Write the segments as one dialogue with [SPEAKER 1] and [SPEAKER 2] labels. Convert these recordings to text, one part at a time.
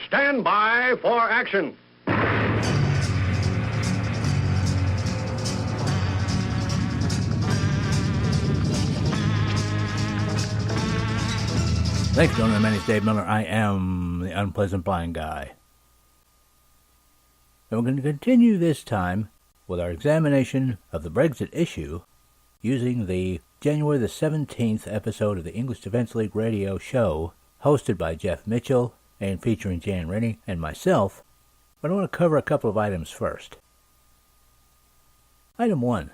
[SPEAKER 1] stand by for action.
[SPEAKER 2] Thanks, gentlemen. My name is Dave Miller. I am the Unpleasant Blind Guy. And we're going to continue this time with our examination of the Brexit issue using the January the 17th episode of the English Defense League radio show, hosted by Jeff Mitchell and featuring Jan Rennie and myself. But I want to cover a couple of items first. Item 1.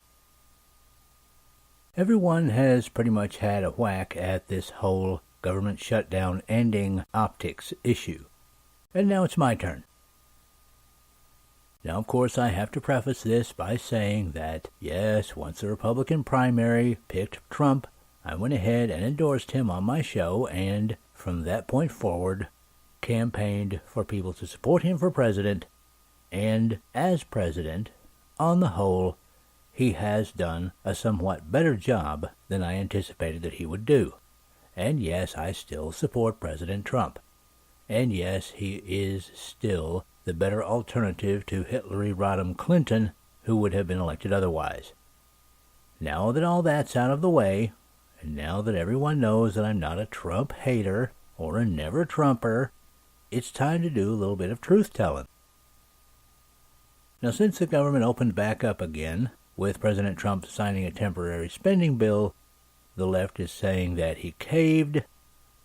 [SPEAKER 2] Everyone has pretty much had a whack at this whole government shutdown ending optics issue. And now it's my turn. Now, of course, I have to preface this by saying that, yes, once the Republican primary picked Trump, I went ahead and endorsed him on my show, and from that point forward, campaigned for people to support him for president, and as president, on the whole, he has done a somewhat better job than I anticipated that he would do. And yes, I still support President Trump. And yes, he is still the better alternative to Hillary Rodham Clinton, who would have been elected otherwise. Now that all that's out of the way, and now that everyone knows that I'm not a Trump hater or a never-Trumper, it's time to do a little bit of truth-telling. Now, since the government opened back up again, with President Trump signing a temporary spending bill, the left is saying that he caved,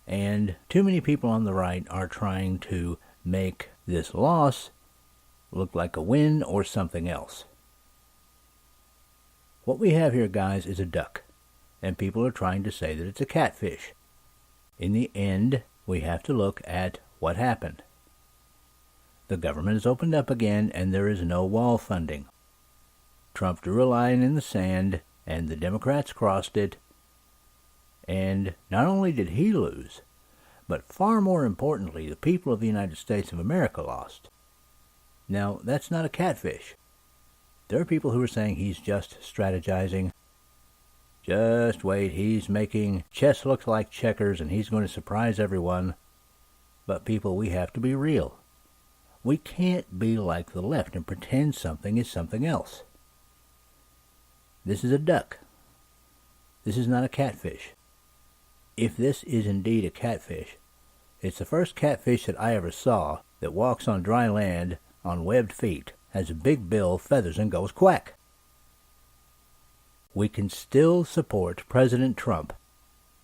[SPEAKER 2] and too many people on the right are trying to make this loss look like a win or something else. What we have here, guys, is a duck, and people are trying to say that it's a catfish. In the end, we have to look at what happened. The government has opened up again, and there is no wall funding. Trump drew a line in the sand, and the Democrats crossed it, and not only did he lose, but far more importantly, the people of the United States of America lost. Now, that's not a catfish. There are people who are saying he's just strategizing. Just wait, he's making chess look like checkers and he's going to surprise everyone. But people, we have to be real. We can't be like the left and pretend something is something else. This is a duck. This is not a catfish. If this is indeed a catfish, it's the first catfish that I ever saw that walks on dry land on webbed feet, has a big bill, feathers, and goes quack. We can still support President Trump,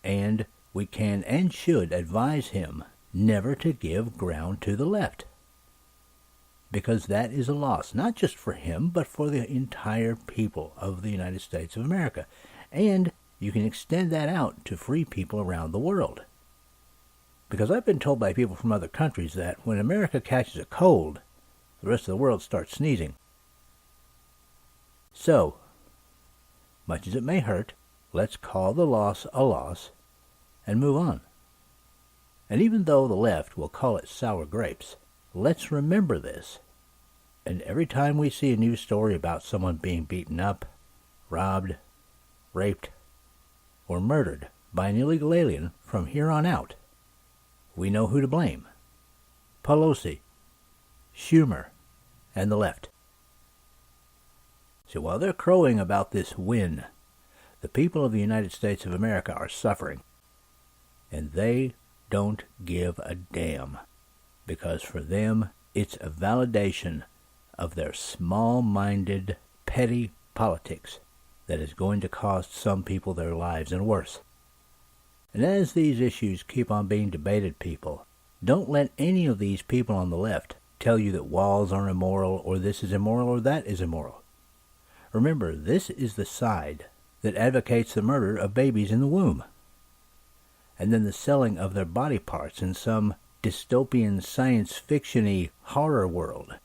[SPEAKER 2] and we can and should advise him never to give ground to the left. Because that is a loss, not just for him, but for the entire people of the United States of America. And you can extend that out to free people around the world. Because I've been told by people from other countries that when America catches a cold, the rest of the world starts sneezing. So, much as it may hurt, let's call the loss a loss and move on. And even though the left will call it sour grapes, let's remember this. And every time we see a news story about someone being beaten up, robbed, raped, or murdered by an illegal alien from here on out, we know who to blame. Pelosi, Schumer, and the left. So while they're crowing about this win, the people of the United States of America are suffering. And they don't give a damn. Because for them, it's a validation of their small-minded, petty politics that is going to cost some people their lives and worse. And as these issues keep on being debated, people, don't let any of these people on the left tell you that walls are immoral, or this is immoral, or that is immoral. Remember, this is the side that advocates the murder of babies in the womb, and then the selling of their body parts in some dystopian science fiction-y horror world,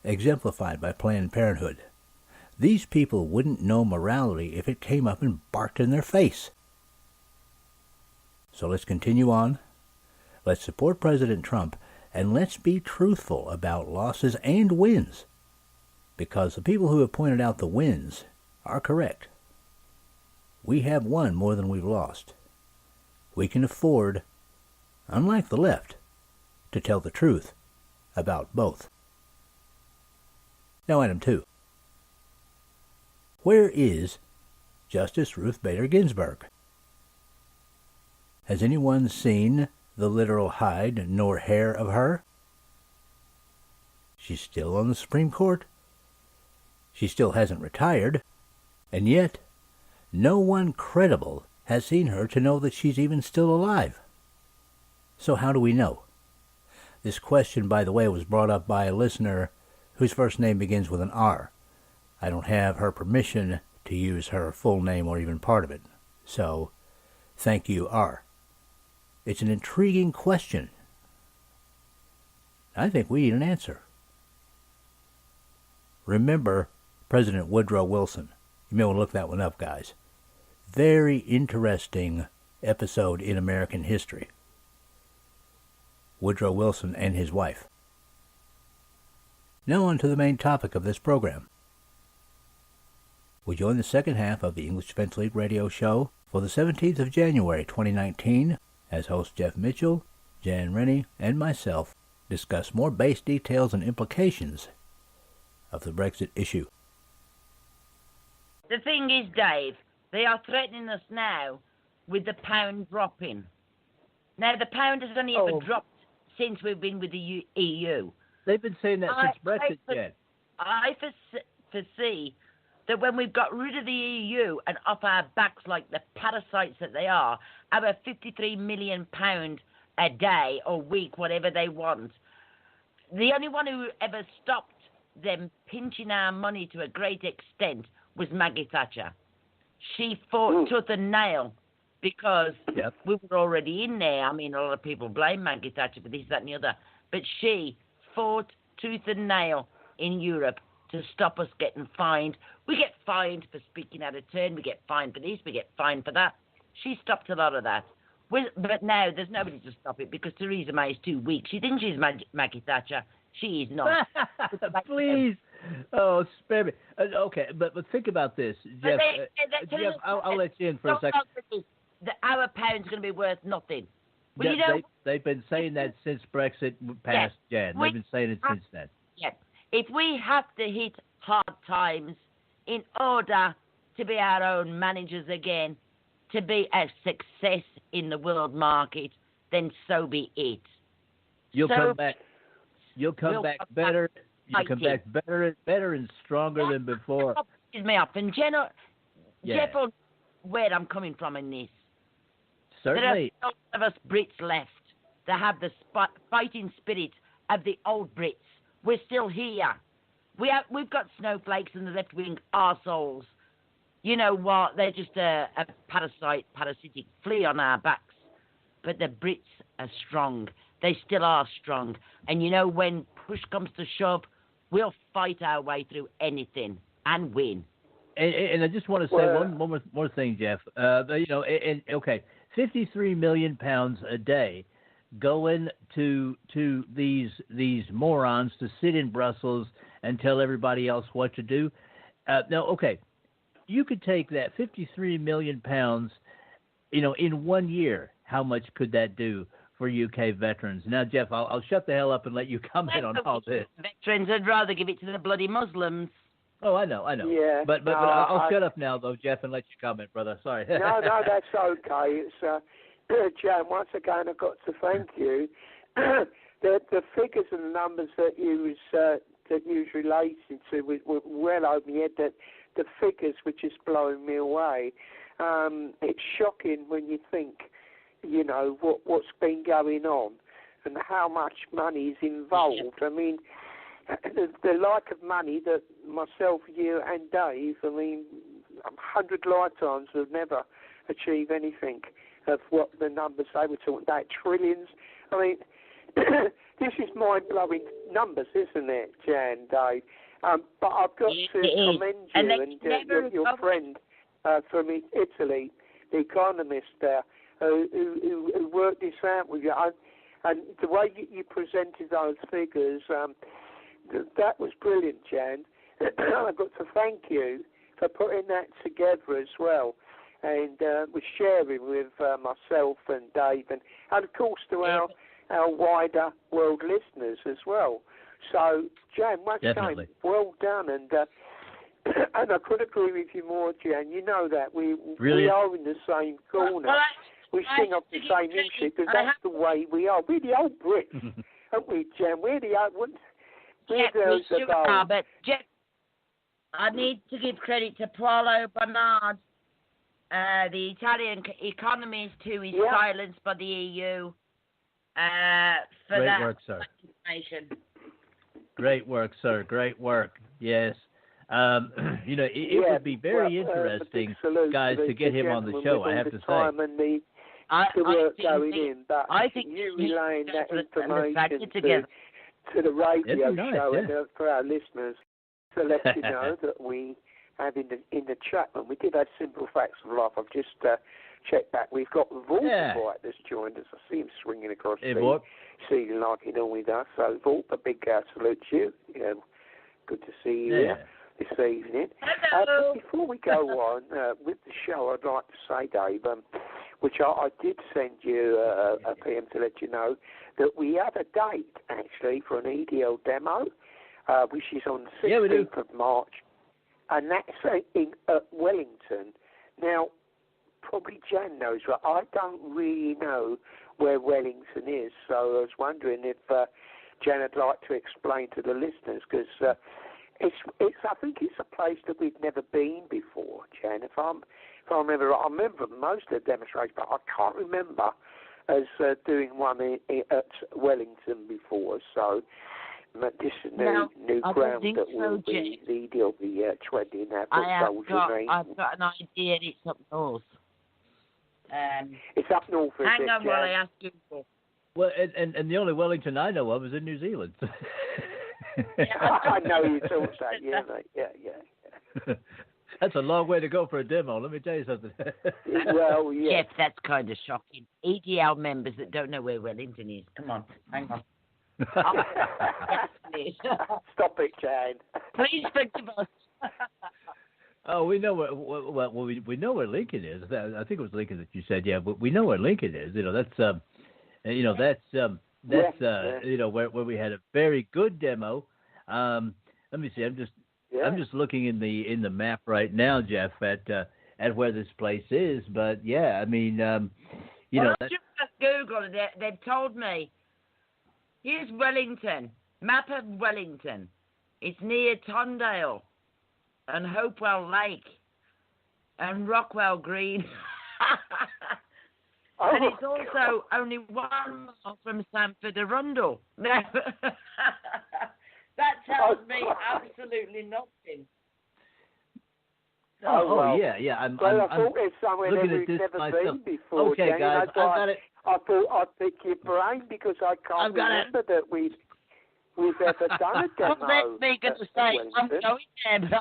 [SPEAKER 2] exemplified by Planned Parenthood. These people wouldn't know morality if it came up and barked in their face. So let's continue on. Let's support President Trump, and let's be truthful about losses and wins, because the people who have pointed out the wins are correct. We have won more than we've lost. We can afford, unlike the left, to tell the truth about both. Now, item 2. Where is Justice Ruth Bader Ginsburg? Has anyone seen the literal hide nor hair of her? She's still on the Supreme Court. She still hasn't retired. And yet, no one credible has seen her to know that she's even still alive. So how do we know? This question, by the way, was brought up by a listener whose first name begins with an R. I don't have her permission to use her full name or even part of it. So, thank you, R. It's an intriguing question. I think we need an answer. Remember President Woodrow Wilson. You may want to look that one up, guys. Very interesting episode in American history. Woodrow Wilson and his wife. Now on to the main topic of this program. We join the second half of the English Defense League radio show for the 17th of January 2019 as host Jeff Mitchell, Jan Rennie, and myself discuss more base details and implications of the Brexit issue.
[SPEAKER 3] The thing is, Dave, they are threatening us now with the pound dropping. Now, the pound has only ever dropped since we've been with the EU.
[SPEAKER 2] They've been saying that since Brexit, Jen.
[SPEAKER 3] I foresee that when we've got rid of the EU and off our backs like the parasites that they are, our £53 million a day or week, whatever they want, the only one who ever stopped them pinching our money to a great extent was Maggie Thatcher. She fought tooth and nail because we were already in there. I mean, a lot of people blame Maggie Thatcher for this, that, and the other. But she fought tooth and nail in Europe to stop us getting fined. We get fined for speaking out of turn. We get fined for this. We get fined for that. She stopped a lot of that. But now there's nobody to stop it because Theresa May is too weak. She thinks she's Maggie Thatcher. She is not.
[SPEAKER 2] Please. Oh, spare me. Okay, but think about this, Jeff. Jeff, I'll let you in for a second.
[SPEAKER 3] Our pound's going to be worth nothing. Well,
[SPEAKER 2] they've been saying that since Brexit passed, Jan. They've been saying it since then.
[SPEAKER 3] Yeah. If we have to hit hard times in order to be our own managers again, to be a success in the world market, then so be it.
[SPEAKER 2] You'll come back. You'll come back better. You'll come back better and stronger than before.
[SPEAKER 3] Pisses me off. And Jeff will where I'm coming from in this.
[SPEAKER 2] Certainly.
[SPEAKER 3] There are a lot of us Brits left that have the fighting spirit of the old Brits. We're still here. We've got snowflakes and the left-wing arseholes. You know what? They're just a parasitic flea on our backs. But the Brits are strong. They still are strong. And you know, when push comes to shove, we'll fight our way through anything and win.
[SPEAKER 2] And I just want to say one more thing, Jeff. Okay, 53 million pounds a day going to these morons to sit in Brussels and tell everybody else what to do. Now, okay, you could take that 53 million pounds, in 1 year. How much could that do for UK veterans? Now, Jeff, I'll shut the hell up and let you comment on all this.
[SPEAKER 3] Veterans, I'd rather give it to the bloody Muslims.
[SPEAKER 2] Oh, I know.
[SPEAKER 4] Yeah.
[SPEAKER 2] But I'll shut up now, though, Jeff, and let you comment, brother. Sorry.
[SPEAKER 4] No, that's okay. It's Jan. Once again, I've got to thank you. The figures and the numbers that you was relating to were well over my head. That the figures were just blowing me away. It's shocking when you think, what's been going on and how much money is involved. I mean, the like of money that myself, you and Dave, 100 lifetimes will never achieve anything of what the numbers they were talking about, trillions. I mean, this is mind-blowing numbers, isn't it, Jan, Dave? But I've got to commend you and your friend from Italy, the economist there, who worked this out with you. And the way you presented those figures, that was brilliant, Jan. I've got to thank you for putting that together as well, and with sharing with myself and Dave, and of course to our our wider world listeners as well. So, Jan, once
[SPEAKER 2] Definitely.
[SPEAKER 4] again, well done, and and I couldn't agree with you more, Jan. You know that we are in the same corner. We sing off the same music because that's the way we are. We're the old Brits, aren't we, Jan? We're the old ones.
[SPEAKER 3] Yeah, we sure are, but Jeff, I need to give credit to Paolo Bernard. The Italian economy is too silenced by the EU. For
[SPEAKER 2] Great
[SPEAKER 3] that
[SPEAKER 2] work, sir.
[SPEAKER 3] information.
[SPEAKER 2] Great work, sir. Great work. Yes. It would be very interesting, guys, to get him on the show, I have to say.
[SPEAKER 4] The work going in, but
[SPEAKER 3] I think
[SPEAKER 4] you relaying that information
[SPEAKER 3] together.
[SPEAKER 4] to the radio
[SPEAKER 2] nice,
[SPEAKER 4] show
[SPEAKER 2] yeah.
[SPEAKER 4] and for our listeners to let you know that we have in the chat room. We did have Simple Facts of Life. I've just checked back. We've got Vault Bright that's joined us. I see him swinging across the ceiling like he normally does. So, Vault, a big salute to you. Good to see you here this evening.
[SPEAKER 3] Hello.
[SPEAKER 4] But before we go on with the show, I'd like to say, Dave, which I did send you a PM to let you know, that we have a date, actually, for an EDL demo, which is on the 16th of March, and that's in Wellington. Now, probably Jan knows, but I don't really know where Wellington is, so I was wondering if Jan would like to explain to the listeners, because I think it's a place that we've never been before, Jan. If I remember right, I remember most of the demonstrations, but I can't remember as doing one at Wellington before. So this is new ground that will be the treading there for
[SPEAKER 3] I've got an idea. It's up north.
[SPEAKER 4] It's up north.
[SPEAKER 3] Hang on while I ask Google.
[SPEAKER 2] Well, and the only Wellington I know of is in New Zealand.
[SPEAKER 4] I know you thought that, yeah, mate. Yeah.
[SPEAKER 2] That's a long way to go for a demo, let me tell you something.
[SPEAKER 4] Well, yeah.
[SPEAKER 3] Jeff, that's kind of shocking. EDL members that don't know where Wellington is. Come on, hang on.
[SPEAKER 4] Stop it, Jan.
[SPEAKER 3] Please forgive us.
[SPEAKER 2] Oh, we know where. We know where Lincoln is. I think it was Lincoln that you said. Yeah, but we know where Lincoln is. That's where we had a very good demo. Let me see. I'm just looking in the map right now, Jeff, at where this place is. But yeah, I mean,
[SPEAKER 3] I just Googled it. They've told me. Here's Wellington. Map of Wellington. It's near Tondale and Hopewell Lake and Rockwell Green. And it's also only 1 mile from Sanford Arundel. Now, that tells me absolutely nothing.
[SPEAKER 2] Yeah.
[SPEAKER 4] I thought it's somewhere that we've never been before.
[SPEAKER 2] Okay,
[SPEAKER 4] Jenny.
[SPEAKER 2] guys, I've got it.
[SPEAKER 4] I thought I'd pick your brain because I can't remember that we've ever done a demo.
[SPEAKER 3] Well, that's me going to say I'm going there.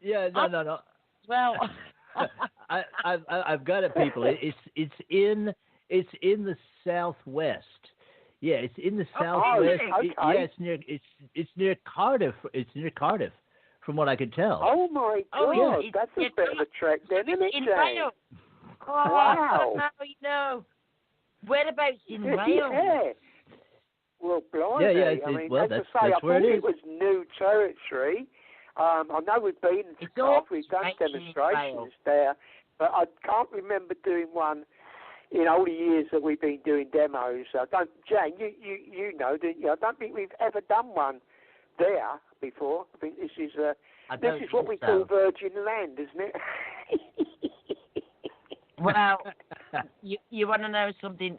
[SPEAKER 2] Yeah, no.
[SPEAKER 3] Well,
[SPEAKER 2] I've got it, people. It's in the southwest. Yeah, it's in the southwest.
[SPEAKER 4] Okay.
[SPEAKER 2] It's near Cardiff. It's near Cardiff, from what I can tell.
[SPEAKER 4] Oh my God, that's a bit of a trek, then, isn't it,
[SPEAKER 3] in
[SPEAKER 4] Jane?
[SPEAKER 3] Wales.
[SPEAKER 4] Wow.
[SPEAKER 3] Now you know. Whereabouts in Wales?
[SPEAKER 4] Yeah. Well, blimey.
[SPEAKER 2] Yeah.
[SPEAKER 4] I mean,
[SPEAKER 2] well,
[SPEAKER 4] as
[SPEAKER 2] that's
[SPEAKER 4] I say, I
[SPEAKER 2] where
[SPEAKER 4] thought
[SPEAKER 2] it is.
[SPEAKER 4] it was new territory. I know we've been we've done demonstrations there, but I can't remember doing one in all the years that we've been doing demos. Jane, you know, didn't you? I don't think we've ever done one there before. I think this is what we call virgin land, isn't it?
[SPEAKER 3] Well, you want to know something?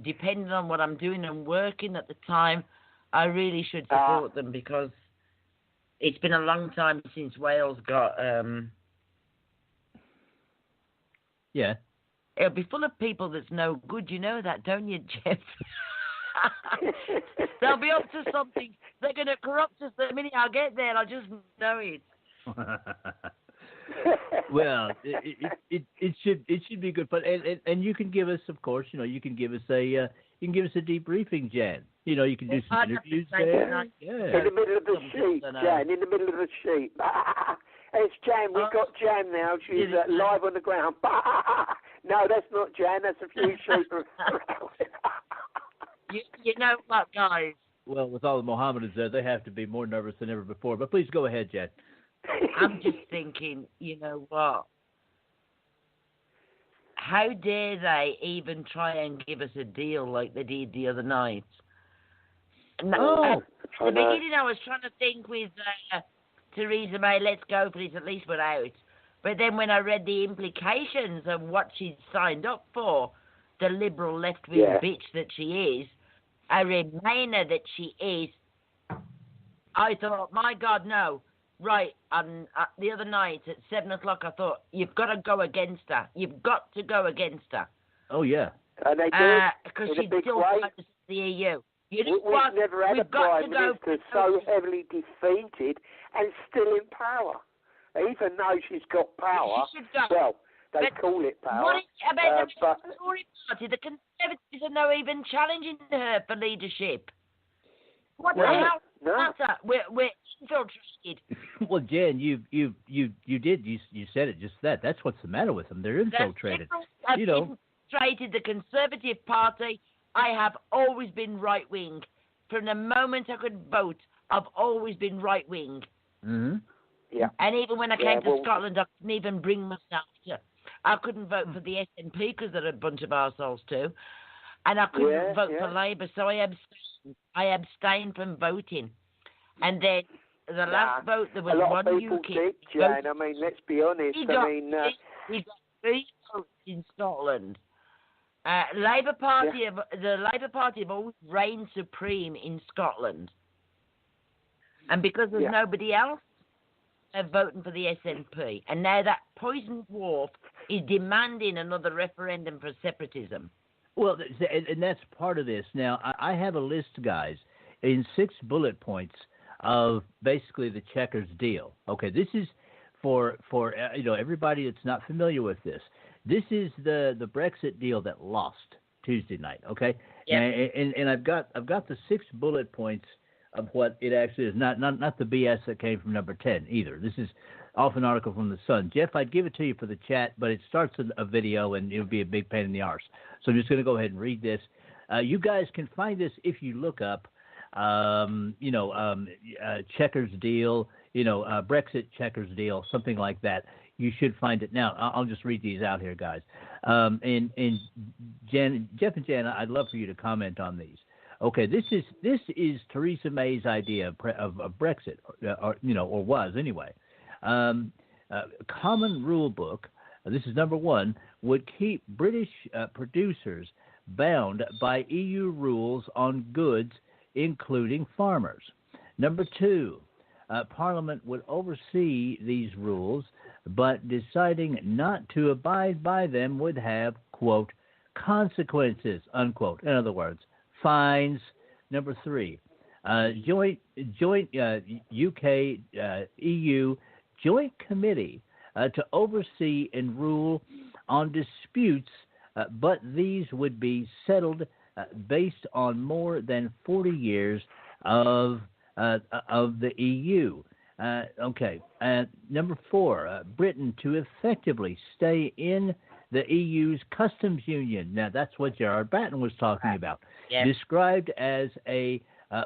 [SPEAKER 3] Depending on what I'm doing and working at the time, I really should support them because it's been a long time since Wales got.
[SPEAKER 2] Yeah.
[SPEAKER 3] It'll be full of people that's no good. You know that, don't you, Jeff? They'll be up to something. They're going to corrupt us the minute I get there. I just know it.
[SPEAKER 2] Well, it should be good fun, and you can give us, of course, you can give us a debriefing, Jan. You can do some interviews there. Yeah.
[SPEAKER 4] In the middle of the sheet, Jan. In the middle of the sheet. It's Jan. We've got Jan now. She's live on the ground. No, that's not Jan. That's a few sheep around.
[SPEAKER 3] You know what, guys?
[SPEAKER 2] Well, with all the Mohammedans there, they have to be more nervous than ever before. But please go ahead, Jen.
[SPEAKER 3] I'm just thinking, you know what? How dare they even try and give us a deal like they did the other night?
[SPEAKER 2] Oh.
[SPEAKER 3] At the beginning, I was trying to think with Theresa May, let's go for this, at least we're out. But then when I read the implications of what she'd signed up for, the liberal left-wing bitch that she is, a Remainer that she is, I thought, my God, no. Right, on the other night at 7 o'clock, I thought, you've got to go against her. You've got to go against her.
[SPEAKER 2] Oh, yeah.
[SPEAKER 4] And they did.
[SPEAKER 3] Because
[SPEAKER 4] in
[SPEAKER 3] she's
[SPEAKER 4] a big
[SPEAKER 3] still
[SPEAKER 4] way.
[SPEAKER 3] part of the EU. You know
[SPEAKER 4] We've
[SPEAKER 3] what?
[SPEAKER 4] never had
[SPEAKER 3] We've
[SPEAKER 4] a
[SPEAKER 3] got
[SPEAKER 4] prime
[SPEAKER 3] to go.
[SPEAKER 4] minister so heavily defeated and still in power. Even though she's got power,
[SPEAKER 3] She should go.
[SPEAKER 4] well, they
[SPEAKER 3] But
[SPEAKER 4] call it power.
[SPEAKER 3] What is about
[SPEAKER 4] but
[SPEAKER 3] the Tory party? The Conservatives are not even challenging her for leadership. What the hell?
[SPEAKER 4] No.
[SPEAKER 3] We're infiltrated.
[SPEAKER 2] Well, Jen, you said it just that. That's what's the matter with them. They're infiltrated.
[SPEAKER 3] I've
[SPEAKER 2] You know.
[SPEAKER 3] infiltrated the Conservative Party. I have always been right wing. From the moment I could vote, I've always been right wing.
[SPEAKER 2] Mm-hmm.
[SPEAKER 4] Yeah.
[SPEAKER 3] And even when I came to
[SPEAKER 4] well,
[SPEAKER 3] Scotland, I couldn't even bring myself to. I couldn't vote for the SNP because they're a bunch of arseholes too. And I couldn't vote for Labour, so I abstained from voting. And then the last vote, there was
[SPEAKER 4] a lot
[SPEAKER 3] one
[SPEAKER 4] of people
[SPEAKER 3] UKIP.
[SPEAKER 4] did, Jan. I mean, let's be honest.
[SPEAKER 3] We got 3 votes in Scotland. Labour Party, the Labour Party have always reigned supreme in Scotland. And because there's nobody else, they're voting for the SNP. And now that poison dwarf is demanding another referendum for separatism.
[SPEAKER 2] Well, and that's part of this. Now, I have a list, guys, in 6 bullet points of basically the Chequers deal. Okay, this is for everybody that's not familiar with this. This is the Brexit deal that lost Tuesday night. Okay, and I've got the 6 bullet points of what it actually is. Not the BS that came from number 10 either. This is off an article from the Sun. Jeff, I'd give it to you for the chat, but it starts a video and it'll be a big pain in the arse. So I'm just going to go ahead and read this. You guys can find this if you look up, Chequers deal, Brexit Chequers deal, something like that. You should find it. Now, I'll just read these out here, guys. And Jen, Jeff and Jen, I'd love for you to comment on these. Okay, this is Theresa May's idea of Brexit, or was anyway. Common rule book, this is number 1, would keep British producers bound by EU rules on goods, including farmers. Number 2, Parliament would oversee these rules, but deciding not to abide by them would have, quote, consequences, unquote. In other words, fines. Number 3, joint UK EU joint committee to oversee and rule on disputes, but these would be settled based on more than 40 years of the EU. Okay. Number 4, Britain to effectively stay in the EU's customs union. Now, that's what Gerard Batten was talking about. Yes. Described as a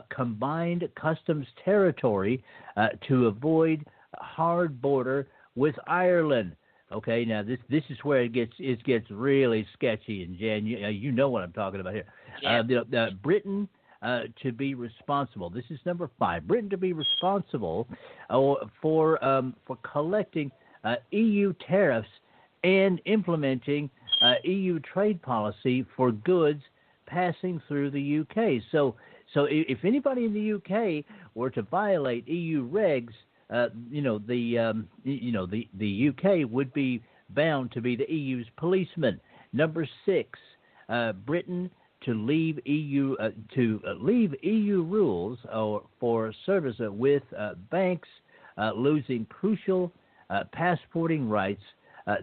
[SPEAKER 2] combined customs territory to avoid hard border with Ireland. Okay, now this is where it gets really sketchy. And Jan, you know what I'm talking about here. Yeah. Britain to be responsible. This is number 5. Britain to be responsible for collecting EU tariffs and implementing EU trade policy for goods passing through the UK. So if anybody in the UK were to violate EU regs, the UK would be bound to be the EU's policeman. Number 6, Britain to leave EU rules for service with banks losing crucial passporting rights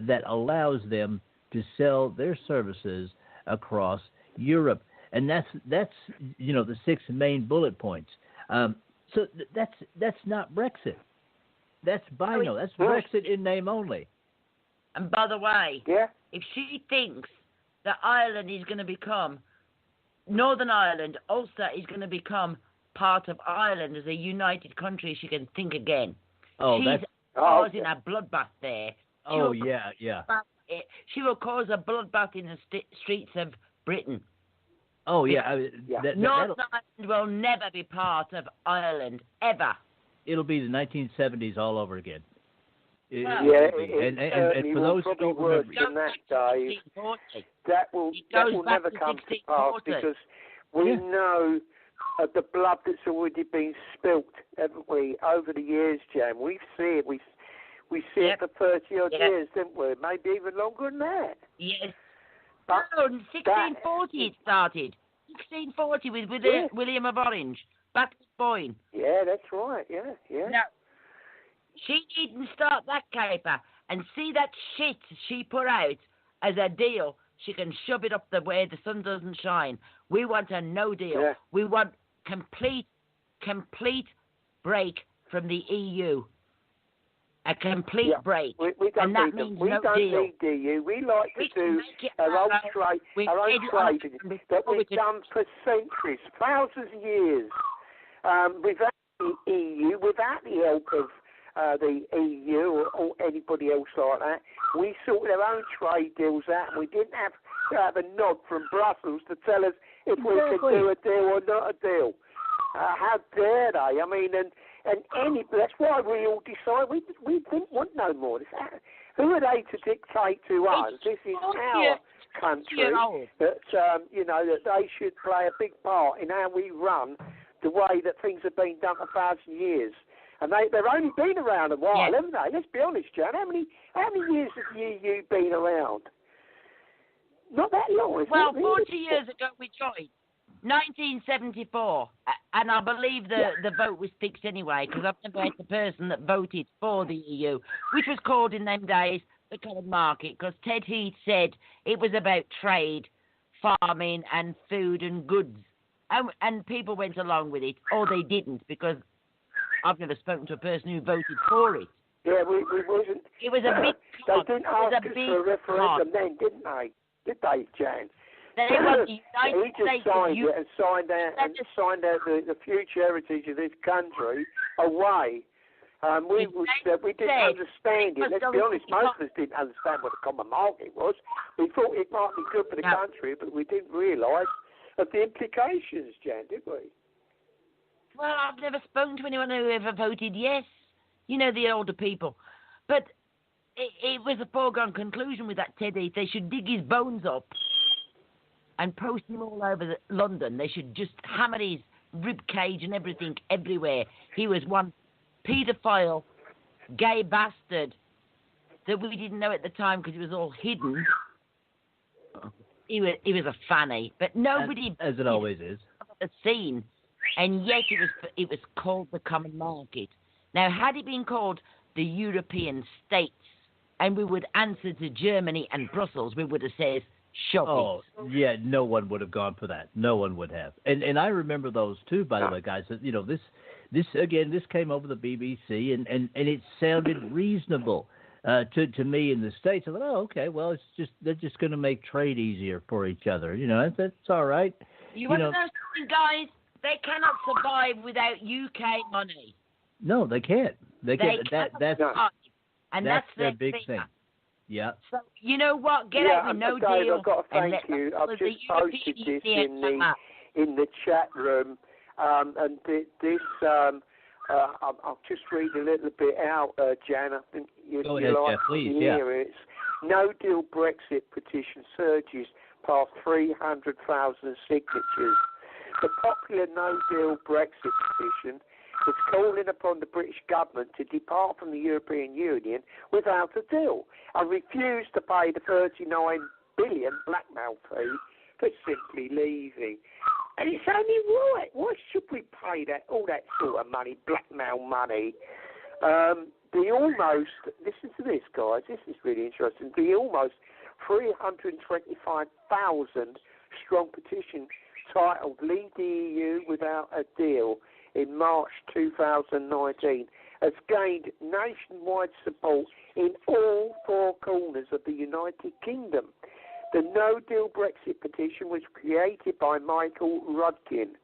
[SPEAKER 2] that allows them to sell their services across Europe. And that's the 6 main bullet points. So that's not Brexit. That's BINO. That's Brexit in name only.
[SPEAKER 3] And by the way, if she thinks that Ireland is going to become Northern Ireland, Ulster, is going to become part of Ireland as a united country. She can think again.
[SPEAKER 2] Oh,
[SPEAKER 3] She's causing a bloodbath there. She will cause a bloodbath in the streets of Britain.
[SPEAKER 2] Oh, yeah.
[SPEAKER 3] Northern Ireland will never be part of Ireland, ever.
[SPEAKER 2] It'll be the 1970s all over again.
[SPEAKER 4] And
[SPEAKER 2] for those who don't remember,
[SPEAKER 4] from that day, that will never come to pass because we know of the blood that's already been spilt, haven't we, over the years, Jan? We've seen it. We see it for 30-odd years, didn't we? Maybe even longer than that.
[SPEAKER 3] Yes.
[SPEAKER 4] But
[SPEAKER 3] in 1640 it started. 1640 with William of Orange. Baptist Boyne.
[SPEAKER 4] Yeah, that's right. Yeah.
[SPEAKER 3] No, she needn't start that caper and see that shit she put out as a deal. She can shove it up the way the sun doesn't shine. We want a no deal.
[SPEAKER 4] Yeah.
[SPEAKER 3] We want complete break from the EU. A complete break.
[SPEAKER 4] We don't
[SPEAKER 3] and that
[SPEAKER 4] need them.
[SPEAKER 3] means
[SPEAKER 4] We
[SPEAKER 3] no
[SPEAKER 4] don't
[SPEAKER 3] deal.
[SPEAKER 4] need the EU. We like
[SPEAKER 3] We
[SPEAKER 4] to
[SPEAKER 3] can
[SPEAKER 4] do
[SPEAKER 3] make it
[SPEAKER 4] our own
[SPEAKER 3] trading
[SPEAKER 4] trading that we've done for centuries, thousands of years. Without the EU, without the help of the EU or anybody else like that, we sorted our own trade deals out, and we didn't have to have a nod from Brussels to tell us if we could do a deal or not a deal. How dare they? I mean, that's why we all decided we didn't want no more. Who are they to dictate to us? This is our country. That that they should play a big part in how we run the way that things have been done for 1,000 years. And they've only been around a while, haven't they? Let's be honest, Jan. How many years has the EU been around? Not that long, is
[SPEAKER 3] Well,
[SPEAKER 4] it?
[SPEAKER 3] 40 years ago we joined. 1974, and I believe the vote was fixed anyway, because I've never met the person that voted for the EU, which was called in them days the common market, because Ted Heath said it was about trade, farming, and food and goods, and people went along with it, or they didn't, because I've never spoken to a person who voted for it.
[SPEAKER 4] Yeah, we wasn't.
[SPEAKER 3] It was a big con.
[SPEAKER 4] They didn't ask us for a referendum then, didn't they? Did they, Jan?
[SPEAKER 3] They want the United
[SPEAKER 4] He just signed it and signed out the future heritage of this country away. We didn't understand it. Let's be honest, most of us didn't understand what the common market was. We thought it might be good for the country, but we didn't realise of the implications, Jan, did we?
[SPEAKER 3] Well, I've never spoken to anyone who ever voted yes. You know, the older people. But it was a foregone conclusion with that Ted Heath. They should dig his bones up and post him all over London. They should just hammer his rib cage and everything everywhere. He was one paedophile, gay bastard that we didn't know at the time because it was all hidden. He was a fanny, but nobody,
[SPEAKER 2] as it always is,
[SPEAKER 3] the scene, and yet it was called the common market. Now, had it been called the European states, and we would answer to Germany and Brussels, we would have said, shocking.
[SPEAKER 2] Oh, yeah, no one would have gone for that. No one would have. And I remember those too, by the way, guys. You know, this came over the BBC, and it sounded reasonable to me in the States. I thought, oh, okay, well, they're just going to make trade easier for each other. You know, that's all right.
[SPEAKER 3] You want to know something, guys? They cannot survive without UK money.
[SPEAKER 2] No, they can't. They can't. That's their big thing. Yeah.
[SPEAKER 3] So, you know what? Get out with no
[SPEAKER 4] Dave,
[SPEAKER 3] deal.
[SPEAKER 4] I've got to thank you. I've just posted this in the chat room. And this, I'll just read a little bit out, Jan. I think
[SPEAKER 2] Go ahead, Jeff, please.
[SPEAKER 4] It's no deal Brexit petition surges past 300,000 signatures. The popular no deal Brexit petition was calling upon the British government to depart from the European Union without a deal and refuse to pay the $39 billion blackmail fee for simply leaving. And it's only right. Why should we pay all that sort of money, blackmail money? Listen to this, guys. This is really interesting. The almost 325,000 strong petition titled "Leave the EU Without a Deal" in March 2019 has gained nationwide support in all four corners of the United Kingdom. The No Deal Brexit petition was created by Michael Rudkin.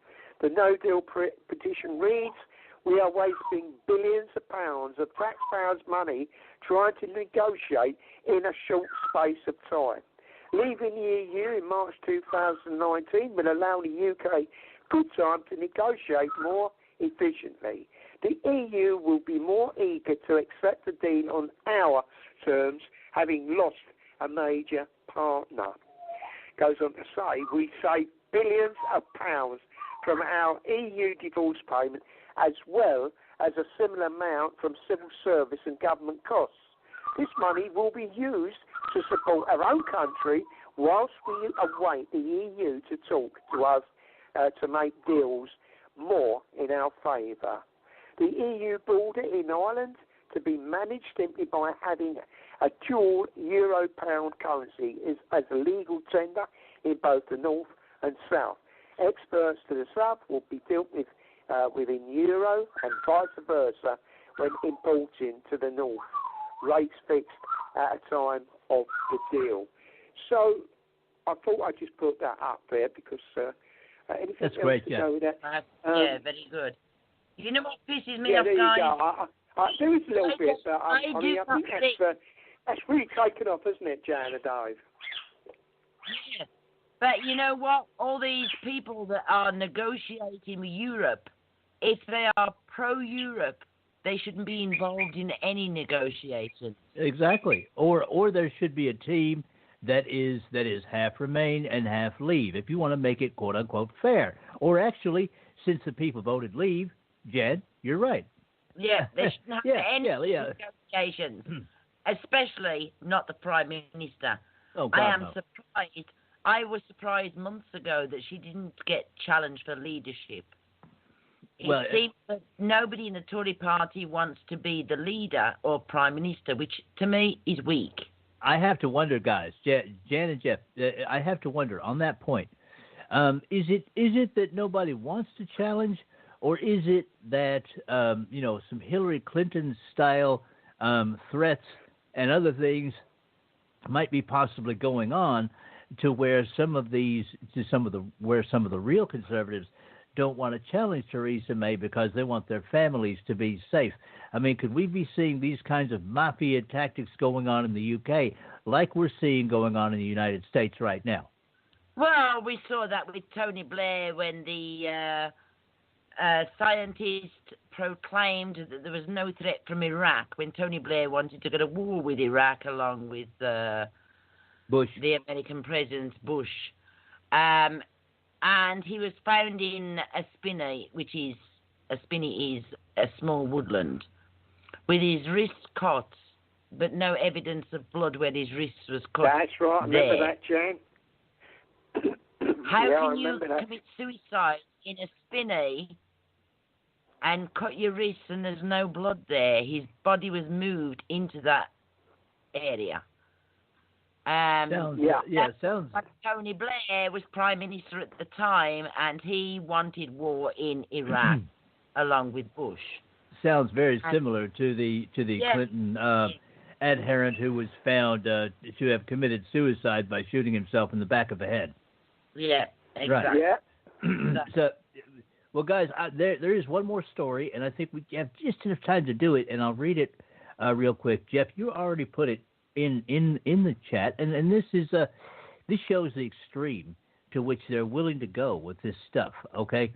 [SPEAKER 4] The No Deal petition reads, "We are wasting billions of pounds of taxpayers' money trying to negotiate in a short space of time. Leaving the EU in March 2019 will allow the UK good time to negotiate more efficiently. The EU will be more eager to accept a deal on our terms, having lost a major partner." Goes on to say, "We save billions of pounds from our EU divorce payment, as well as a similar amount from civil service and government costs. This money will be used to support our own country whilst we await the EU to talk to us to make deals more in our favour. The EU border in Ireland to be managed simply by having a dual euro-pound currency as a legal tender in both the north and south. Exports to the south will be dealt with within euro and vice versa when importing to the north. Rates fixed at a time of the deal." So I thought I'd just put that up there because anything
[SPEAKER 2] That's
[SPEAKER 4] else
[SPEAKER 2] great,
[SPEAKER 4] to
[SPEAKER 2] Jeff.
[SPEAKER 4] go with that?
[SPEAKER 3] Yeah, very good. You know what pisses me
[SPEAKER 4] Yeah,
[SPEAKER 3] off,
[SPEAKER 4] there you
[SPEAKER 3] guys?
[SPEAKER 4] go. There is a little bit, but I mean, I think that's really taken off, isn't it, Jan and Dave?
[SPEAKER 3] Yeah. But you know what? All these people that are negotiating with Europe, if they are pro-Europe, they shouldn't be involved in any negotiation.
[SPEAKER 2] Exactly. Or there should be a team that is half remain and half leave, if you want to make it quote unquote fair. Or actually, since the people voted leave, Jed, you're right.
[SPEAKER 3] Yeah, they shouldn't have any
[SPEAKER 2] yeah.
[SPEAKER 3] negotiations, especially not the Prime Minister.
[SPEAKER 2] Oh, God,
[SPEAKER 3] I am
[SPEAKER 2] no.
[SPEAKER 3] surprised. I was surprised months ago that she didn't get challenged for leadership. It seems that nobody in the Tory party wants to be the leader or Prime Minister, which to me is weak.
[SPEAKER 2] I have to wonder, guys, Jan and Jeff, I have to wonder on that point. Is it that nobody wants to challenge, or is it that some Hillary Clinton style threats and other things might be possibly going on to where some of the real conservatives don't want to challenge Theresa May because they want their families to be safe? I mean, could we be seeing these kinds of mafia tactics going on in the UK like we're seeing going on in the United States right now?
[SPEAKER 3] Well, we saw that with Tony Blair when the scientist proclaimed that there was no threat from Iraq, when Tony Blair wanted to go to war with Iraq along with
[SPEAKER 2] Bush,
[SPEAKER 3] the American President Bush. And he was found in a spinney, a small woodland, with his wrists cut, but no evidence of blood where his wrist was cut.
[SPEAKER 4] That's right, I remember that, Jan.
[SPEAKER 3] How
[SPEAKER 4] Yeah,
[SPEAKER 3] can you commit suicide in a spinney and cut your wrists and there's no blood there? His body was moved into that area.
[SPEAKER 2] Sounds.
[SPEAKER 3] But Tony Blair was Prime Minister at the time, and he wanted war in Iraq along with Bush.
[SPEAKER 2] Sounds very similar to the Clinton adherent who was found to have committed suicide by shooting himself in the back of the head.
[SPEAKER 3] Yeah, exactly.
[SPEAKER 4] Right.
[SPEAKER 3] Yeah.
[SPEAKER 2] So, well, guys, there is one more story, and I think we have just enough time to do it, and I'll read it real quick. Jeff, you already put it in the chat, and this shows the extreme to which they're willing to go with this stuff. Okay,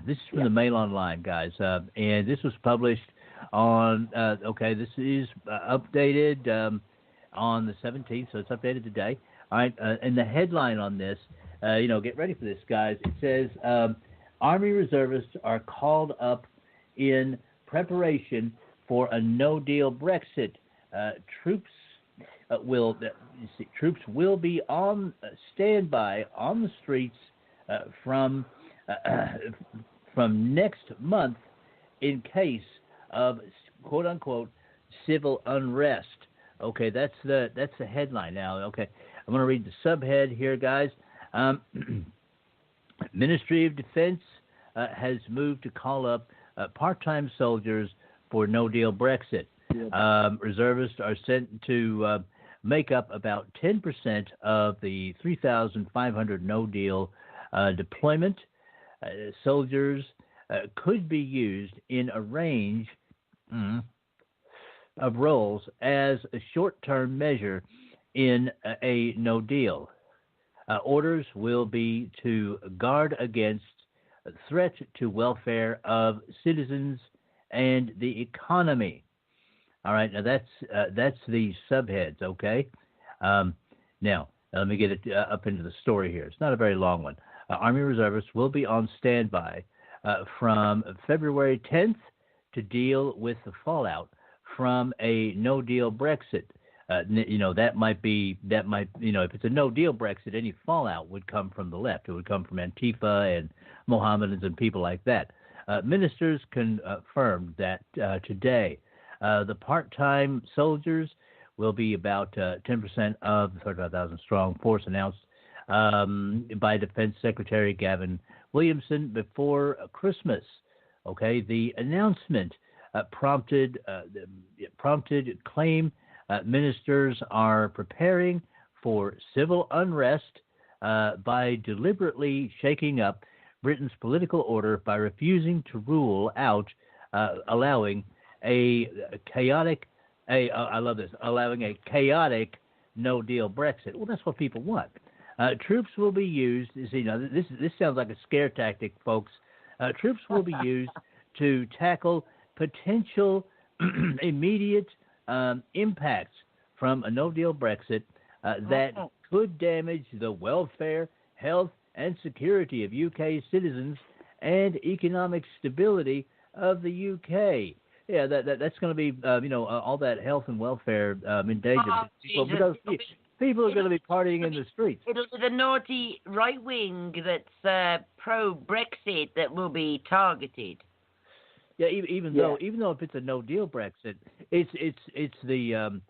[SPEAKER 2] this is from the Mail Online, guys, and this was published on. This is updated on the 17th, so it's updated today. All right, and the headline on this, get ready for this, guys. It says Army reservists are called up in preparation for a no-deal Brexit. Troops will be on standby on the streets from next month in case of quote unquote civil unrest. Okay, that's the headline now. Okay, I'm going to read the subhead here, guys. Ministry of Defense has moved to call up part-time soldiers for no-deal Brexit. Reservists are sent to make up about 10% of the 3,500 no-deal deployment. Soldiers could be used in a range of roles as a short-term measure in a no deal. Orders will be to guard against threat to welfare of citizens and the economy. All right, now that's the subheads, okay? Now, let me get it up into the story here. It's not a very long one. Army reservists will be on standby from February 10th to deal with the fallout from a no-deal Brexit. That might, if it's a no-deal Brexit, any fallout would come from the left. It would come from Antifa and Mohammedans and people like that. Ministers confirmed that today. The part-time soldiers will be about 10% of the 35,000 strong force announced by Defense Secretary Gavin Williamson before Christmas. Okay, the announcement prompted claim ministers are preparing for civil unrest by deliberately shaking up Britain's political order by refusing to rule out allowing a chaotic no-deal Brexit. Well, that's what people want. Troops will be used. This sounds like a scare tactic, folks. Troops will be used to tackle potential immediate impacts from a no-deal Brexit that could damage the welfare, health, and security of UK citizens and economic stability of the UK. Yeah, that's going to be, all that health and welfare endangered. Because people are going to be partying in the streets.
[SPEAKER 3] It'll be the naughty right wing that's pro-Brexit that will be targeted.
[SPEAKER 2] Yeah, even though if it's a no-deal Brexit, it's the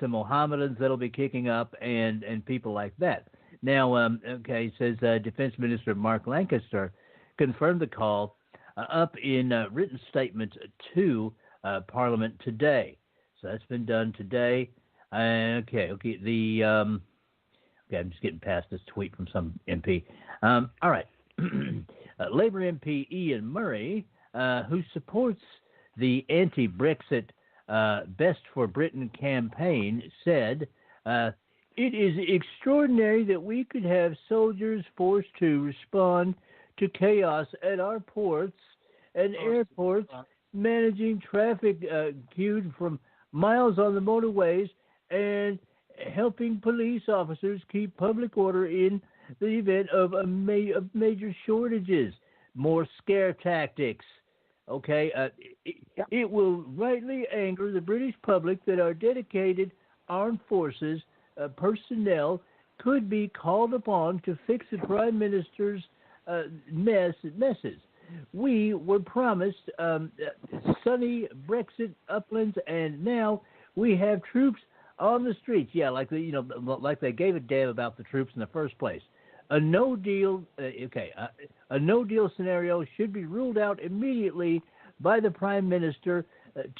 [SPEAKER 2] Mohammedans that'll be kicking up and people like that. Now, says Defense Minister Mark Lancaster confirmed the call up in a written statement to Parliament today. So that's been done today. I'm just getting past this tweet from some MP. All right. Labour MP Ian Murray, who supports the anti-Brexit Best for Britain campaign, said, "It is extraordinary that we could have soldiers forced to respond to chaos at our ports and airports, managing traffic queued from miles on the motorways and helping police officers keep public order in the event of major shortages. More scare tactics. Okay, it will rightly anger the British public that our dedicated armed forces personnel could be called upon to fix the Prime Minister's messes. We were promised sunny Brexit uplands, and now we have troops on the streets." Yeah, like they gave a damn about the troops in the first place. A no deal, a no deal scenario should be ruled out immediately by the Prime Minister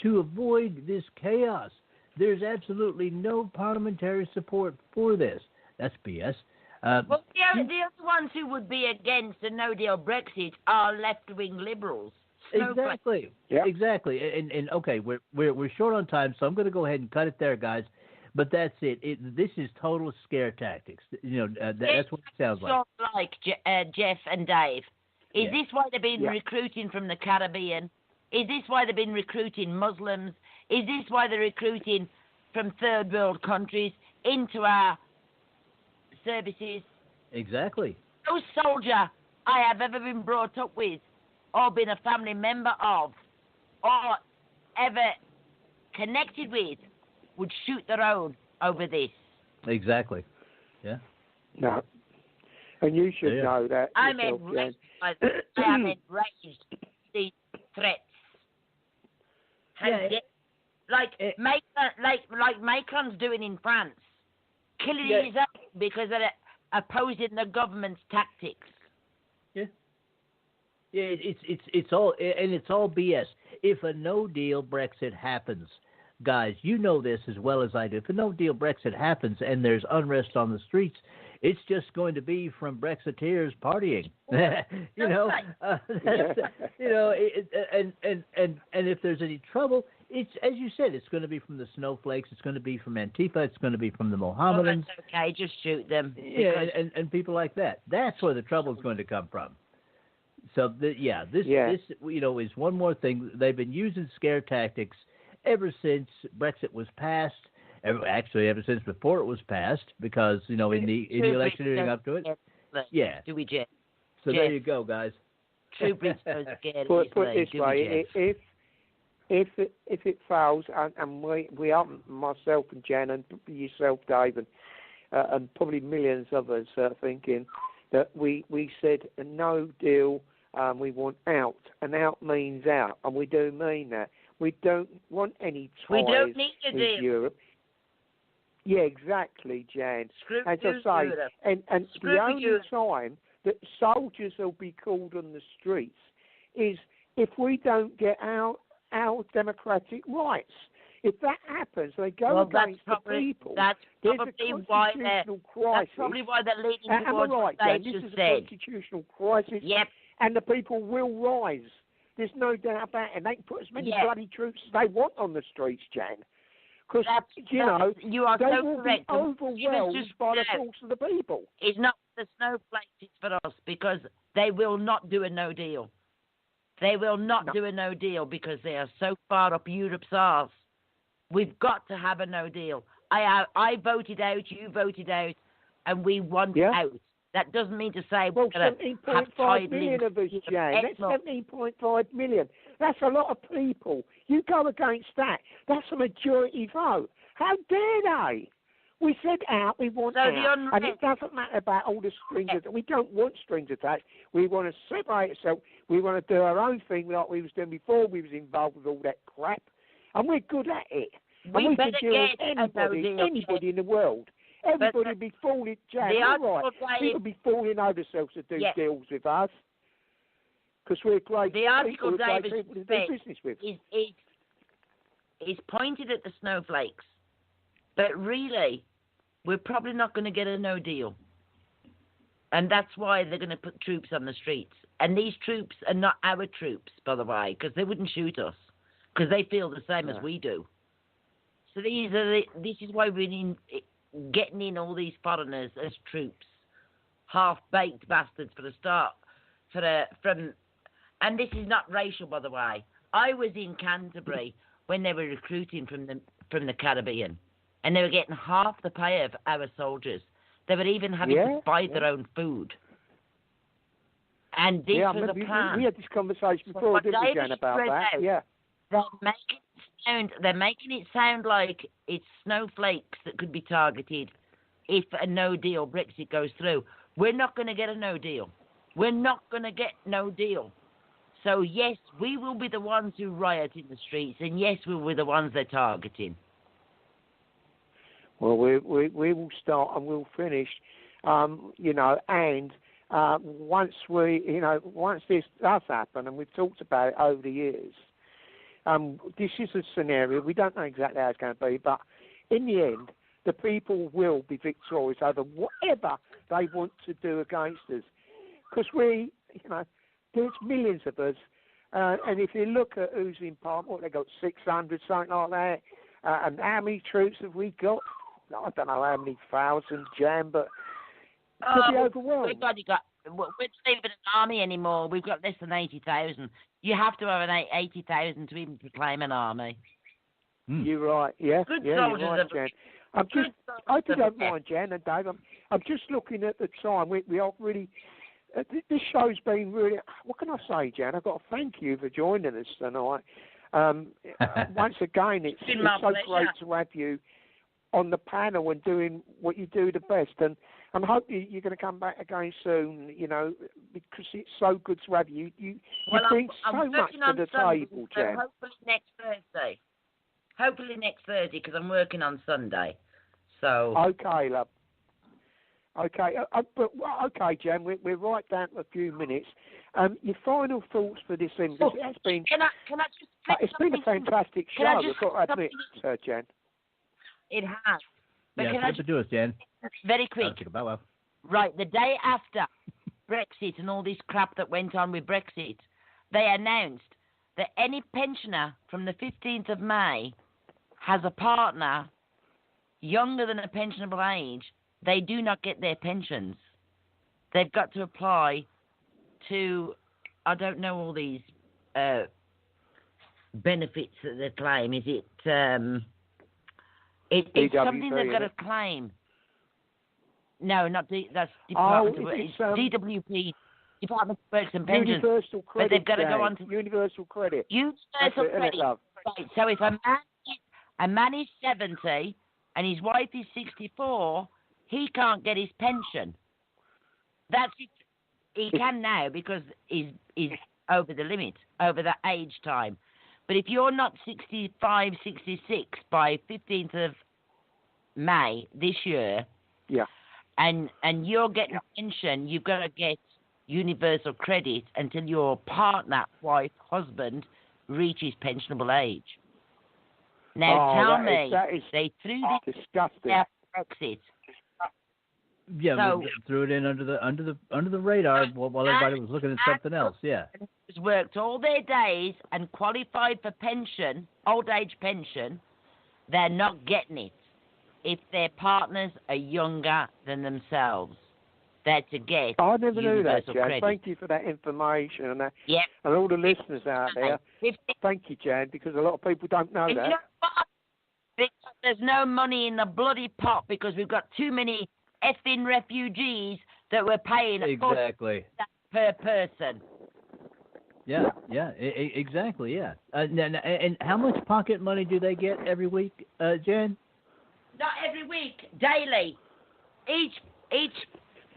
[SPEAKER 2] to avoid this chaos. There's absolutely no parliamentary support for this. That's BS.
[SPEAKER 3] Well, the other ones who would be against a no-deal Brexit are left-wing liberals.
[SPEAKER 2] Exactly.
[SPEAKER 4] Yep.
[SPEAKER 2] Exactly. And okay, we're short on time, so I'm going to go ahead and cut it there, guys. But that's it. This is total scare tactics. That's what it sounds like.
[SPEAKER 3] Sort of like Jeff and Dave. Is this why they've been recruiting from the Caribbean? Is this why they've been recruiting Muslims? Is this why they're recruiting from third world countries into our services?
[SPEAKER 2] Exactly.
[SPEAKER 3] No soldier I have ever been brought up with or been a family member of or ever connected with would shoot their own over this.
[SPEAKER 2] Exactly. Yeah.
[SPEAKER 4] No. And you should know that.
[SPEAKER 3] I'm enraged these threats. Like Macron's doing in France, killing his own because they're opposing the government's tactics.
[SPEAKER 2] Yeah. Yeah, it's all BS. If a no-deal Brexit happens, guys, you know this as well as I do. If a no-deal Brexit happens and there's unrest on the streets, it's just going to be from Brexiteers partying. You know, you know, and if there's any trouble, it's, as you said, it's going to be from the snowflakes. It's going to be from Antifa. It's going to be from the Mohammedans.
[SPEAKER 3] Well, that's okay, just shoot them.
[SPEAKER 2] Yeah, and people like that. That's where the trouble is going to come from. So, this you know, is one more thing. They've been using scare tactics ever since Brexit was passed. Actually, ever since before it was passed, because, you know, in the election leading up to it. Yeah.
[SPEAKER 3] Do we, Jeff?
[SPEAKER 2] So there you go, guys.
[SPEAKER 3] True Brits don't scare
[SPEAKER 4] Put
[SPEAKER 3] easily.
[SPEAKER 4] this way, if it fails, and we are, myself and Jan and yourself, Dave, and probably millions of us thinking that we said a no deal, we want out, and out means out, and we do mean that. We don't want any ties
[SPEAKER 3] We don't need a
[SPEAKER 4] with
[SPEAKER 3] deal.
[SPEAKER 4] Europe. Yeah, exactly, Jan.
[SPEAKER 3] Screw
[SPEAKER 4] As
[SPEAKER 3] you,
[SPEAKER 4] I say,
[SPEAKER 3] Europe.
[SPEAKER 4] and
[SPEAKER 3] Screw
[SPEAKER 4] the only
[SPEAKER 3] you.
[SPEAKER 4] time that soldiers will be called on the streets is if we don't get our democratic rights. If that happens, they go against the people.
[SPEAKER 3] That's
[SPEAKER 4] There's
[SPEAKER 3] probably
[SPEAKER 4] a
[SPEAKER 3] why
[SPEAKER 4] constitutional
[SPEAKER 3] they're.
[SPEAKER 4] crisis.
[SPEAKER 3] That's probably why they're leading
[SPEAKER 4] Am I
[SPEAKER 3] towards
[SPEAKER 4] right,
[SPEAKER 3] what
[SPEAKER 4] Jan?
[SPEAKER 3] they
[SPEAKER 4] This
[SPEAKER 3] just
[SPEAKER 4] is a
[SPEAKER 3] said.
[SPEAKER 4] constitutional crisis,
[SPEAKER 3] Yep.
[SPEAKER 4] and the people will rise. There's no doubt about it. And they can put as many
[SPEAKER 3] Yeah.
[SPEAKER 4] bloody troops as they want on the streets, Jan. Because,
[SPEAKER 3] You are
[SPEAKER 4] they
[SPEAKER 3] so
[SPEAKER 4] will
[SPEAKER 3] correct.
[SPEAKER 4] be overwhelmed
[SPEAKER 3] Just
[SPEAKER 4] by the
[SPEAKER 3] now,
[SPEAKER 4] force of the people.
[SPEAKER 3] It's not the snowflakes, it's for us, because they will not do a no deal. They will not do a no deal because they are so far up Europe's arse. We've got to have a no deal. I voted out, you voted out, and we want out. That doesn't mean to say
[SPEAKER 4] Well,
[SPEAKER 3] we're going to have
[SPEAKER 4] 17.5 million of us, Jan. That's 17.5 million. That's a lot of people. You go against that. That's a majority vote. How dare they? We said out, we want out. And it doesn't matter about all the strings attached. We don't want strings attached. We want to separate ourselves. We want to do our own thing like we was doing before we was involved with all that crap. And we're good at it. And we can deal with anybody in the world. Everybody would be falling, Jan, right. People would be falling over themselves to do deals with us. Because we're great people, great people to do business with.
[SPEAKER 3] Is pointed at the snowflakes. But really, we're probably not going to get a no deal. And that's why they're going to put troops on the streets. And these troops are not our troops, by the way, because they wouldn't shoot us. Because they feel the same as we do. So this is why we're getting in all these foreigners as troops. Half-baked bastards for the start. And this is not racial, by the way. I was in Canterbury when they were recruiting from the Caribbean. And they were getting half the pay of our soldiers. They were even having to buy their own food. And this was a plan.
[SPEAKER 4] We had this conversation before, didn't we, Jan, about that? Yeah.
[SPEAKER 3] They're making it sound like it's snowflakes that could be targeted if a no-deal Brexit goes through. We're not going to get a no deal. We're not going to get no deal. So, yes, we will be the ones who riot in the streets, and yes, we'll be the ones they're targeting.
[SPEAKER 4] Well, we will start and we'll finish, you know, and once this does happen, and we've talked about it over the years, this is a scenario, we don't know exactly how it's going to be, but in the end, the people will be victorious over whatever they want to do against us. Because there's millions of us, and if you look at who's in Parliament, they've got 600, something like that, and how many troops have we got? I don't know how many thousand, Jan, but could be overwhelmed.
[SPEAKER 3] We're not even an army anymore. We've got less than 80,000. You have to have an 80,000 to even proclaim an army.
[SPEAKER 4] You're right, yeah.
[SPEAKER 3] Good
[SPEAKER 4] you're right, Jan. I don't mind, Jan and Dave. I'm just looking at the time. We are really. This show's been really. What can I say, Jan? I've got to thank you for joining us tonight. Once again, it's so great to have you on the panel and doing what you do the best. And I hope you're going to come back again soon, you know, because it's so good to have you. You bring so much to the table, Jan. Hopefully next Thursday, because I'm working on Sunday. So.
[SPEAKER 3] Okay,
[SPEAKER 4] love. Okay, okay, Jan, we're right down to a few minutes. Your final thoughts for this thing? It has been.
[SPEAKER 3] Can I just?
[SPEAKER 4] It's been a fantastic show. I've got to admit, Jan.
[SPEAKER 3] It has. But
[SPEAKER 2] Yeah,
[SPEAKER 3] can
[SPEAKER 2] good to do it, Jan.
[SPEAKER 3] Very quick.
[SPEAKER 2] Bow.
[SPEAKER 3] Right, the day after Brexit and all this crap that went on with Brexit, they announced that any pensioner from the 15th of May has a partner younger than a pensionable age, they do not get their pensions. They've got to apply to, I don't know all these benefits that they claim. Is it, it's something they've got to claim. No, not that's Department of Work. It's DWP, Department of Works and Pensions.
[SPEAKER 4] Universal Credit.
[SPEAKER 3] But they've got to go on to
[SPEAKER 4] Universal Credit.
[SPEAKER 3] Universal Credit. Right. So if a man is 70 and his wife is 64, he can't get his pension. That's it. He can now because he's over the limit, over the age time. But if you're not 65, 66 by 15th of May this year,
[SPEAKER 4] yeah,
[SPEAKER 3] and you're getting a pension, you've got to get universal credit until your partner, wife, husband reaches pensionable age. Now tell me, they threw this
[SPEAKER 4] disgusting
[SPEAKER 3] Brexit.
[SPEAKER 2] Yeah,
[SPEAKER 3] so,
[SPEAKER 2] we threw it in under the radar while everybody was looking at something else. Yeah,
[SPEAKER 3] worked all their days and qualified for pension, old age pension. They're not getting it if their partners are younger than themselves. They're to get.
[SPEAKER 4] I never knew that, Jan.
[SPEAKER 3] Credit.
[SPEAKER 4] Thank you for that information and
[SPEAKER 3] yep.
[SPEAKER 4] And all the listeners out there. Thank you, Jan, because a lot of people don't know that.
[SPEAKER 3] You know what? Because there's no money in the bloody pot because we've got too many effing refugees that we're paying
[SPEAKER 2] exactly
[SPEAKER 3] per person.
[SPEAKER 2] Yeah, exactly, yeah. And how much pocket money do they get every week, Jan?
[SPEAKER 3] Not every week, daily. Each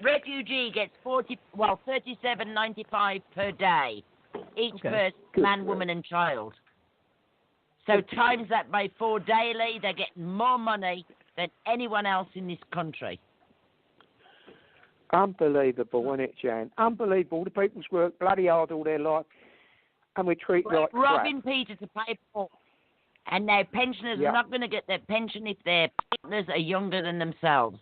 [SPEAKER 3] refugee gets $37.95 per day. Each person, man, woman, and child. So times that by 4 daily, they're getting more money than anyone else in this country.
[SPEAKER 4] Unbelievable, isn't it, Jan? Unbelievable. All the people's work bloody hard all their life, and we treat like
[SPEAKER 3] robbing
[SPEAKER 4] crap.
[SPEAKER 3] Peter to pay for. And now pensioners are not going to get their pension if their partners are younger than themselves.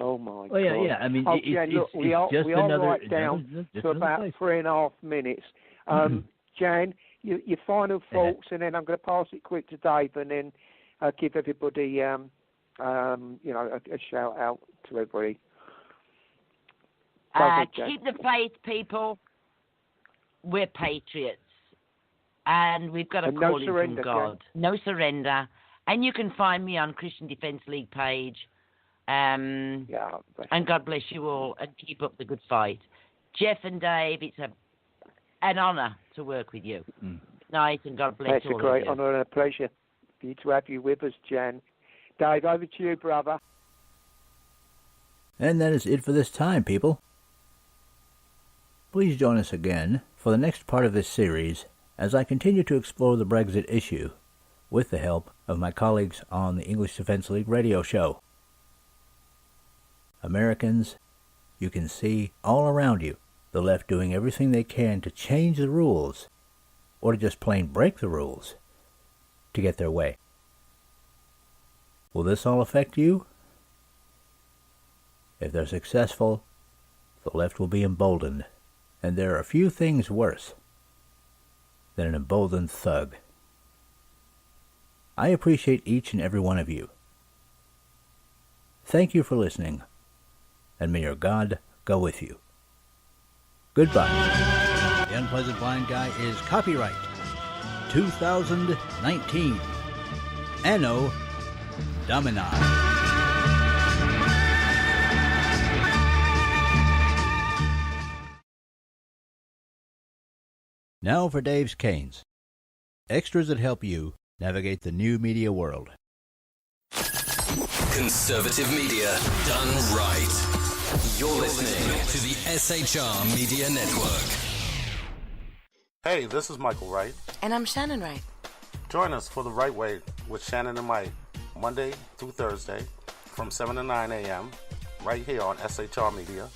[SPEAKER 4] Oh my God!
[SPEAKER 2] Yeah. I mean,
[SPEAKER 4] Jan, look, we are right down to about 3.5 minutes. Jan, your final thoughts, and then I'm going to pass it quick to Dave, and then give everybody, a shout out to everybody.
[SPEAKER 3] Keep the faith, people. We're patriots. And we've got a calling from God. No surrender. And you can find me on Christian Defence League page. And God bless you all and keep up the good fight. Jeff and Dave, it's an honour to work with you. Good night and God bless
[SPEAKER 4] That's
[SPEAKER 3] all of you.
[SPEAKER 4] It's a great honour and a pleasure for you to have you with us, Jan. Dave, over to you, brother.
[SPEAKER 2] And that is it for this time, people. Please join us again for the next part of this series as I continue to explore the Brexit issue with the help of my colleagues on the English Defence League radio show. Americans, you can see all around you the left doing everything they can to change the rules or to just plain break the rules to get their way. Will this all affect you? If they're successful, the left will be emboldened. And there are few things worse than an emboldened thug. I appreciate each and every one of you. Thank you for listening, and may your God go with you. Goodbye. The Unpleasant Blind Guy is copyright 2019. Anno Domini. Now for Dave's Canes. Extras that help you navigate the new media world.
[SPEAKER 5] Conservative media done right. You're listening to the SHR Media Network.
[SPEAKER 6] Hey, this is Michael Wright.
[SPEAKER 7] And I'm Shannon Wright.
[SPEAKER 6] Join us for The Right Way with Shannon and Mike, Monday through Thursday from 7 to 9 a.m., right here on SHR Media.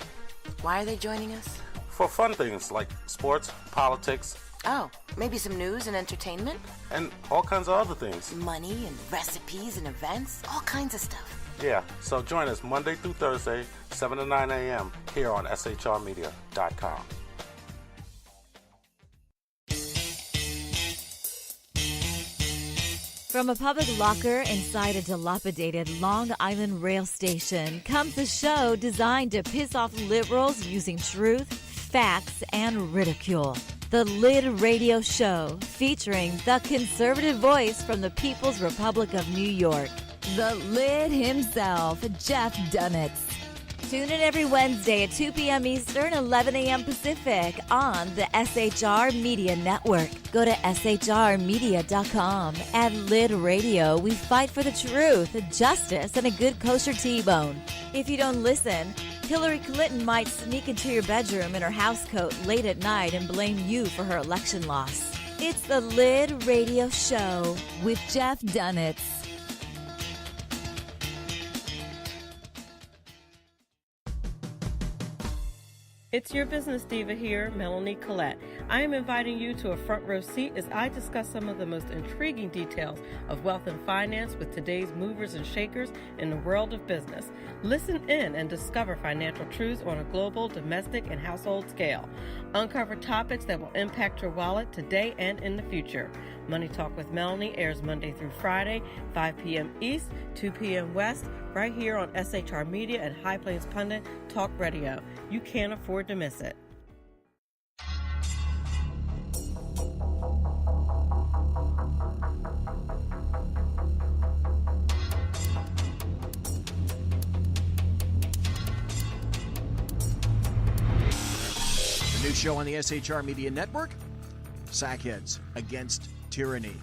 [SPEAKER 7] Why are they joining us?
[SPEAKER 6] For fun things like sports, politics,
[SPEAKER 7] Oh, maybe some news and entertainment?
[SPEAKER 6] and all kinds of other things.
[SPEAKER 7] Money and recipes and events? All kinds of stuff.
[SPEAKER 6] Yeah, so join us Monday through Thursday, 7 to 9 a.m. here on shrmedia.com.
[SPEAKER 8] From a public locker inside a dilapidated Long Island rail station comes a show designed to piss off liberals using truth, facts, and ridicule. The Lid Radio Show, featuring the conservative voice from the People's Republic of New York, the Lid himself, Jeff Dunetz. Tune in every Wednesday at 2 p.m. Eastern, 11 a.m. Pacific on the SHR Media Network. Go to shrmedia.com. At Lid Radio, we fight for the truth, justice, and a good kosher T-bone. If you don't listen, Hillary Clinton might sneak into your bedroom in her housecoat late at night and blame you for her election loss. It's the Lid Radio Show with Jeff Dunetz.
[SPEAKER 9] It's your business diva here, Melanie Collette. I am inviting you to a front row seat as I discuss some of the most intriguing details of wealth and finance with today's movers and shakers in the world of business. Listen in and discover financial truths on a global, domestic, and household scale. Uncover topics that will impact your wallet today and in the future. Money Talk with Melanie airs Monday through Friday, 5 p.m. East, 2 p.m. West, right here on SHR Media and High Plains Pundit Talk Radio. You can't afford to miss it.
[SPEAKER 10] The new show on the SHR Media Network, Sackheads Against Tyranny.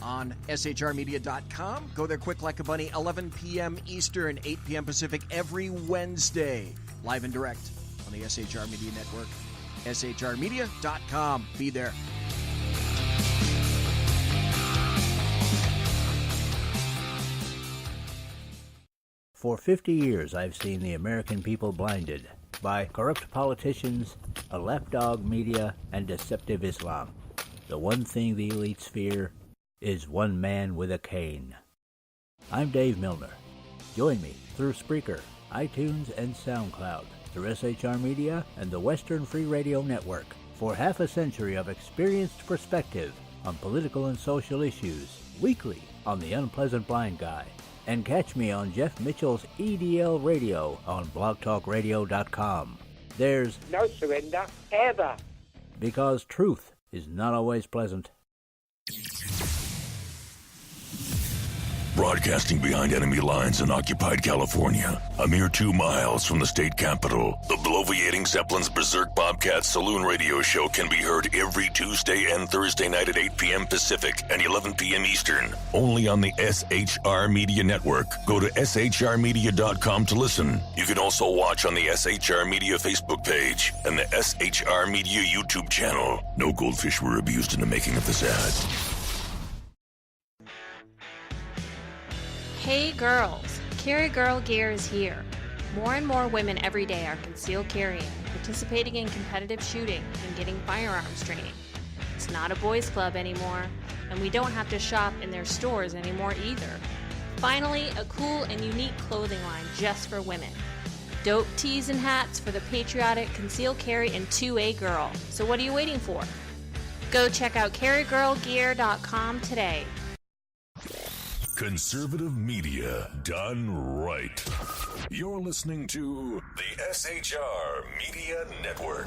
[SPEAKER 10] On shrmedia.com. Go there quick like a bunny, 11 p.m. Eastern, 8 p.m. Pacific every Wednesday. Live and direct on the SHR Media Network. shrmedia.com. Be there.
[SPEAKER 2] For 50 years, I've seen the American people blinded by corrupt politicians, a lapdog media, and deceptive Islam. The one thing the elites fear is one man with a cane. I'm Dave Milner. Join me through Spreaker, iTunes, and SoundCloud, through SHR Media and the Western Free Radio Network, for half a century of experienced perspective on political and social issues, weekly on The Unpleasant Blind Guy. And catch me on Jeff Mitchell's EDL Radio on blogtalkradio.com. There's
[SPEAKER 4] No surrender, ever.
[SPEAKER 2] because truth is not always pleasant.
[SPEAKER 11] Broadcasting behind enemy lines in occupied California, a mere 2 miles from the state capital, the bloviating Zeppelin's Berserk Bobcat Saloon radio show can be heard every Tuesday and Thursday night at 8 p.m. Pacific and 11 p.m. Eastern, only on the SHR Media Network. Go to shrmedia.com to listen. You can also watch on the SHR Media Facebook page and the SHR Media YouTube channel. No goldfish were abused in the making of this ad.
[SPEAKER 12] Hey girls, Carry Girl Gear is here. More and more women every day are concealed carrying, participating in competitive shooting, and getting firearms training. It's not a boys' club anymore, and we don't have to shop in their stores anymore either. Finally, a cool and unique clothing line just for women. Dope tees and hats for the patriotic concealed carry and 2A girl. So what are you waiting for? Go check out carrygirlgear.com today.
[SPEAKER 11] Conservative media done right. You're listening to the SHR Media Network.